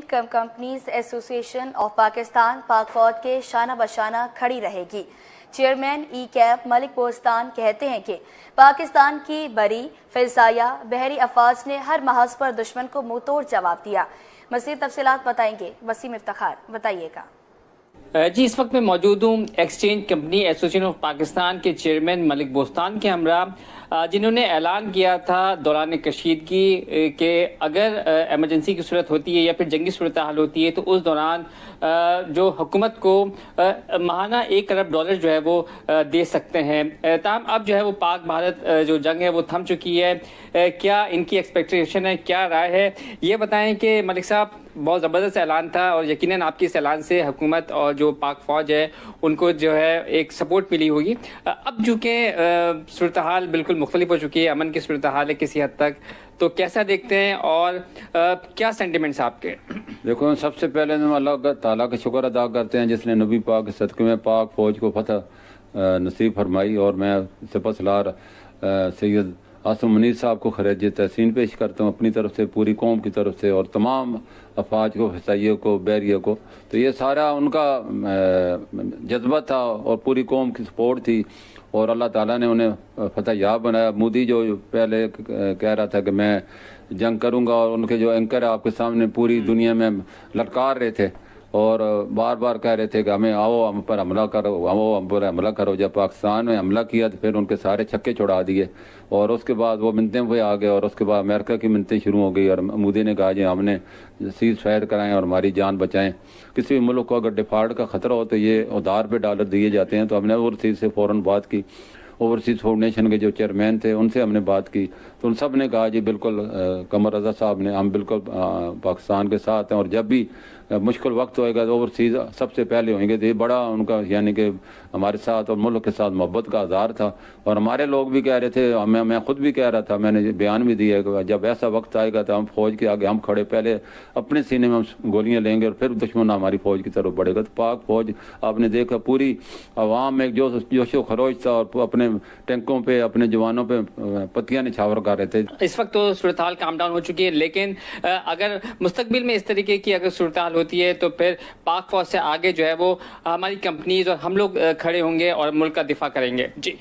Exchange companies association of Pakistan पाक फौज के शाना बशाना खड़ी रहेगी। चेयरमैन ई कैप मलिक बोस्तान कहते हैं कि पाकिस्तान की बरी फिजाया बहरी अफवाज ने हर महाज पर दुश्मन को मुंह तोड़ जवाब दिया। मज़ीद तफसीलात बताएंगे वसीम इफ्तिखार, बताइएगा। जी, इस वक्त मैं मौजूद हूँ exchange company association of Pakistan के चेयरमैन मलिक बोस्तान के हमरा, जिन्होंने ऐलान किया था दौरान कशीदगी के अगर एमरजेंसी की सूरत होती है या फिर जंगी सूरत हाल होती है तो उस दौरान जो हुकूमत को माहाना $1 अरब जो है वो दे सकते हैं। ताहम अब जो है वो पाक भारत जो जंग है वो थम चुकी है। क्या इनकी एक्सपेक्टेशन है, क्या राय है, ये बताएं कि मलिक साहब बहुत ज़बरदस्त ऐलान था और यकीनन आपकी इस ऐलान से हुकूमत और जो पाक फौज है उनको जो है एक सपोर्ट मिली होगी। अब चूँकि सूरत हाल बिल्कुल मुख्तलिफ हो चुकी है, अमन की सूरत हाल है किसी हद तक, तो कैसा देखते हैं और क्या सेंटिमेंट्स आपके? देखो, सबसे पहले हम अल्लाह ताला का शुक्र अदा करते हैं जिसने नबी पाक के सदक़े में पाक फौज को फतह नसीब फरमाई, और मैं सिपहसालार सैयद आसिम मुनीर साहब को खराज तहसीन पेश करता हूँ अपनी तरफ से, पूरी कौम की तरफ से, और तमाम अफवाज को, फसाइयों को, बैरियों को। तो ये सारा उनका जज्बा था और पूरी कौम की सपोर्ट थी और अल्लाह ताला ने उन्हें फतह याब बनाया। मोदी जो पहले कह रहा था कि मैं जंग करूंगा, और उनके जो एंकर आपके सामने पूरी दुनिया में ललकार रहे थे और बार बार कह रहे थे कि हमें आओ हम पर हमला करो, आओ हम पर हमला करो। जब पाकिस्तान में हमला किया तो फिर उनके सारे छक्के छुड़ा दिए और उसके बाद वो मिनतें पे आ गए और उसके बाद अमेरिका की मिनतें शुरू हो गई और मोदी ने कहा जी हमने सीज फायर कराएं और हमारी जान बचाएं। किसी भी मुल्क को अगर डिफॉल्ट का खतरा हो तो ये उधार पे डॉलर दिए जाते हैं। तो हमने ओवरसीज से फ़ौरन बात की, ओवरसीज़ फाउंडेशन के जो चेयरमैन थे उनसे हमने बात की तो उन सब ने कहा जी बिल्कुल, कमर रजा साहब ने, हम बिल्कुल पाकिस्तान के साथ हैं और जब भी मुश्किल वक्त होएगा तो ओवरसीज़ सबसे पहले होंगे। तो ये बड़ा उनका यानी कि हमारे साथ और मुल्क के साथ मोहब्बत का आधार था। और हमारे लोग भी कह रहे थे, मैं खुद भी कह रहा था, मैंने बयान भी दिया कि जब ऐसा वक्त आएगा तो हम फौज के आगे हम खड़े, पहले अपने सीने में हम गोलियाँ लेंगे और फिर दुश्मन हमारी फौज की तरफ बढ़ेगा। तो पाक फौज आपने देखा पूरी आवाम में जो जोशो खरोश था और अपने टैंकों पे, अपने जवानों पे पत्तियां निछावर कर रहे थे। इस वक्त तो सूरत हाल काम डाउन हो चुकी है, लेकिन अगर मुस्तकबिल में इस तरीके की अगर सूरत हाल होती है तो फिर पाक फौज से आगे जो है वो हमारी कंपनीज और हम लोग खड़े होंगे और मुल्क का दिफा करेंगे। जी।